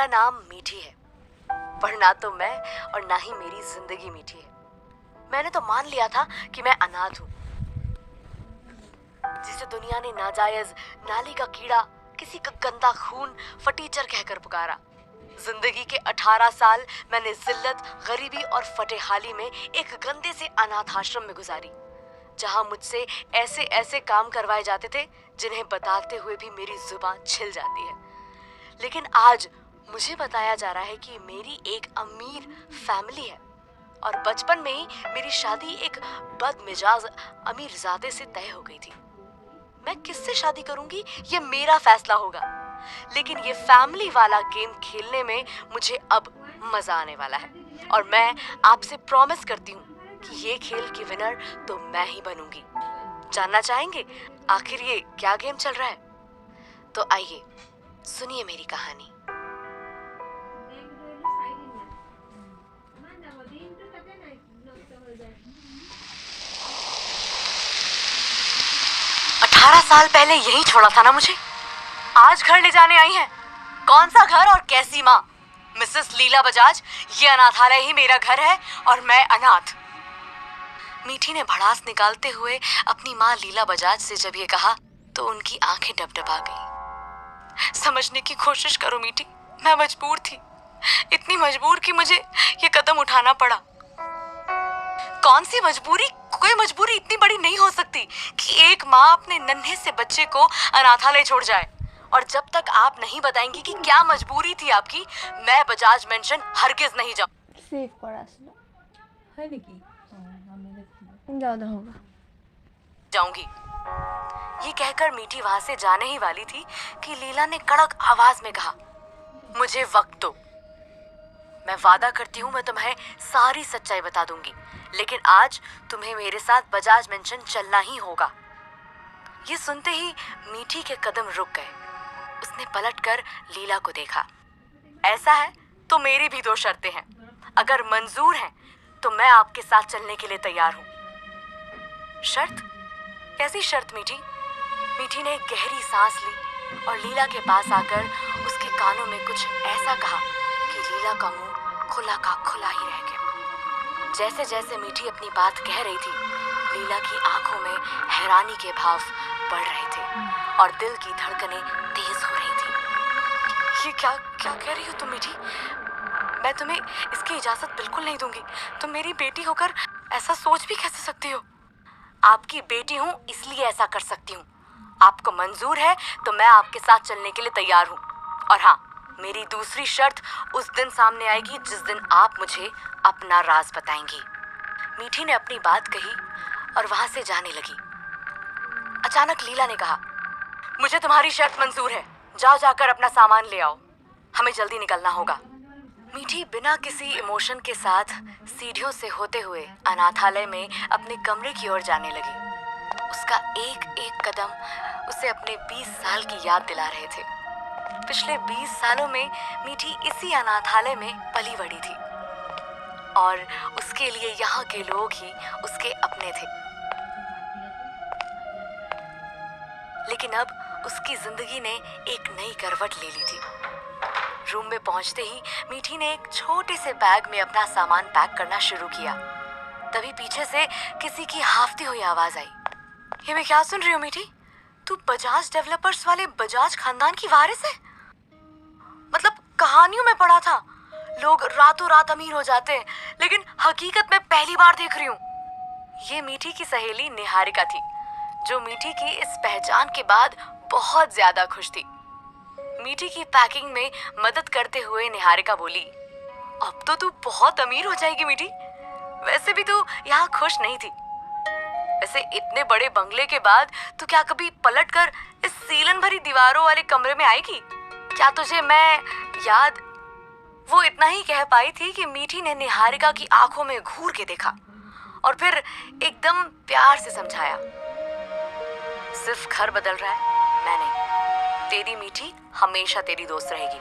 मेरा नाम मीठी है, पर ना तो मैं और ना ही मेरी जिंदगी मीठी है। मैंने तो मान लिया था कि मैं अनाथ हूँ, जिसे दुनिया ने नाजायज, नाली का कीड़ा, किसी का गंदा खून फटीचर कहकर पुकारा। जिंदगी के 18 साल मैंने जिल्लत, गरीबी और फटेहाली में एक गंदे से अनाथ आश्रम में गुजारी, जहां मुझसे ऐसे ऐसे काम करवाए जाते थे जिन्हें बताते हुए भी मेरी जुबान छिल जाती है। लेकिन आज मुझे बताया जा रहा है कि मेरी एक अमीर फैमिली है और बचपन में ही मेरी शादी एक बदमिजाज अमीरजादे से तय हो गई थी। मैं किससे शादी करूंगी ये मेरा फैसला होगा, लेकिन ये फैमिली वाला गेम खेलने में मुझे अब मजा आने वाला है और मैं आपसे प्रॉमिस करती हूँ कि ये खेल की विनर तो मैं ही बनूंगी। जानना चाहेंगे आखिर ये क्या गेम चल रहा है? तो आइए सुनिए मेरी कहानी। अठारह साल पहले यही छोड़ा था ना मुझे, आज घर ले जाने आई हैं। कौन सा घर और कैसी माँ? मिसेस लीला बजाज, ये अनाथालय ही मेरा घर है और मैं अनाथ। मीठी ने भड़ास निकालते हुए अपनी माँ लीला बजाज से जब ये कहा तो उनकी आंखें डबडबा गईं। समझने की कोशिश करो मीठी, मैं मजबूर थी, इतनी मजबूर कि मुझे ये कदम उठाना पड़ा। कौन सी मजबूरी? कोई मजबूरी इतनी बड़ी नहीं हो सकती कि एक माँ अपने नन्हे से बच्चे को अनाथालय छोड़ जाए। और जब तक आप नहीं बताएंगी कि क्या मजबूरी थी आपकी, मैं बजाज मेंशन हरगिज नहीं जाऊंगी। ये कहकर मीठी वहां से जाने ही वाली थी कि लीला ने कड़क आवाज में कहा, मुझे वक्त दो। मैं वादा करती हूँ मैं तुम्हें सारी सच्चाई बता दूंगी, लेकिन आज तुम्हें मेरे साथ बजाज मेंशन चलना ही होगा। ये सुनते ही मीठी के कदम रुक गए। उसने पलटकर लीला को देखा। ऐसा है तो मेरी भी दो शर्तें हैं, अगर मंजूर हैं तो मैं आपके साथ चलने के लिए तैयार हूँ। शर्त? कैसी शर्त मीठी? मीठी ने एक गहरी सांस ली और लीला के पास आकर उसके कानों में कुछ ऐसा कहा कि लीला का मुंह खुला का खुला ही रह गया। जैसे जैसे मीठी अपनी बात कह रही थी, लीला की आंखों में हैरानी के भाव बढ़ रहे थे और दिल की धड़कनें तेज हो रही थी। ये क्या क्या कह रही हो तुम मीठी? मैं तुम्हें इसकी इजाजत बिल्कुल नहीं दूंगी। तुम मेरी बेटी होकर ऐसा सोच भी कैसे सकती हो? आपकी बेटी हूँ इसलिए ऐसा कर सकती हूँ। आपको मंजूर है तो मैं आपके साथ चलने के लिए तैयार हूँ। और हाँ, मेरी दूसरी शर्त उस दिन सामने आएगी जिस दिन आप मुझे अपना राज बताएंगी। मीठी ने अपनी बात कही और वहां से जाने लगी। अचानक लीला ने कहा, मुझे तुम्हारी शर्त मंजूर है, जाओ जाकर अपना सामान ले आओ, हमें जल्दी निकलना होगा। मीठी बिना किसी इमोशन के साथ सीढ़ियों से होते हुए अनाथालय में अपने कमरे की ओर जाने लगी। उसका एक एक कदम उसे अपने 20 साल की याद दिला रहे थे। पिछले 20 सालों में मीठी इसी अनाथालय में पली बड़ी थी और उसके लिए यहाँ के लोग ही उसके अपने थे। लेकिन अब उसकी जिंदगी ने एक नई करवट ले ली थी। रूम में पहुंचते ही मीठी ने एक छोटे से बैग में अपना सामान पैक करना शुरू किया। तभी पीछे से किसी की हाफती हुई आवाज आई। ये मैं क्या सुन रही हूँ मीठी? तू बजाज डेवलपर्स वाले बजाज खानदान की वारिस है? मतलब कहानियों में पढ़ा था लोग रातों रात अमीर हो जाते हैं, लेकिन हकीकत में पहली बार देख रही हूँ। ये मीठी की सहेली निहारिका थी, जो मीठी की इस पहचान के बाद बहुत ज्यादा खुश थी। मीठी की पैकिंग में मदद करते हुए निहारिका बोली, अब तो तू बहुत अमीर हो जाएगी मीठी। वैसे भी तू यहाँ खुश नहीं थी। वैसे इतने बड़े बंगले के बाद तू क्या कभी पलटकर इस सीलन भरी दीवारों वाले कमरे में आएगी? क्या तुझे मैं याद? वो इतना ही कह पाई थी कि मीठी ने निहारिका की आंखों में घूर के देखा और फिर एकदम प्यार से समझाया, सिर्फ घर बदल रहा है, मैं नहीं। तेरी मीठी हमेशा तेरी दोस्त रहेगी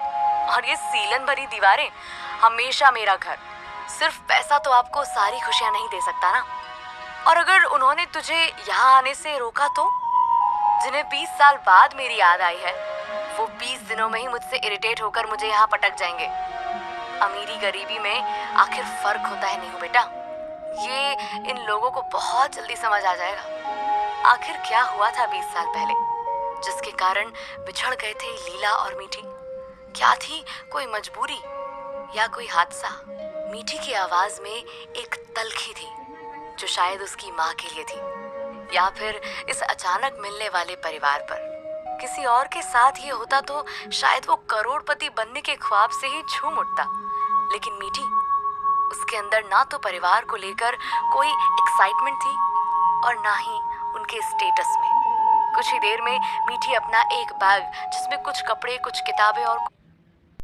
और ये सीलन भरी दीवारें हमेशा मेरा घर। सिर्फ पैसा तो आपको सारी खुशियां नहीं दे सकता ना। और अगर उन्होंने तुझे यहाँ आने से रोका तो? जिन्हें 20 साल बाद मेरी याद आई है, वो 20 दिनों में ही मुझसे इरिटेट होकर मुझे यहाँ पटक जाएंगे। अमीरी गरीबी में आखिर फर्क होता है नीहू बेटा, ये इन लोगों को बहुत जल्दी समझ आ जाएगा। आखिर क्या हुआ था 20 साल पहले जिसके कारण बिछड़ गए थे लीला और मीठी? क्या थी कोई मजबूरी या कोई हादसा? मीठी की आवाज में एक तलखी थी जो शायद उसकी माँ के लिए थी, या फिर इस अचानक मिलने वाले परिवार पर। किसी और के साथ ये होता तो शायद वो करोड़पति बनने के ख्वाब से ही झूम उठता, लेकिन मीठी, उसके अंदर ना तो परिवार को लेकर कोई एक्साइटमेंट थी और ना ही उनके स्टेटस में। कुछ ही देर में मीठी अपना एक बैग जिसमें कुछ कपड़े, कुछ किताबें और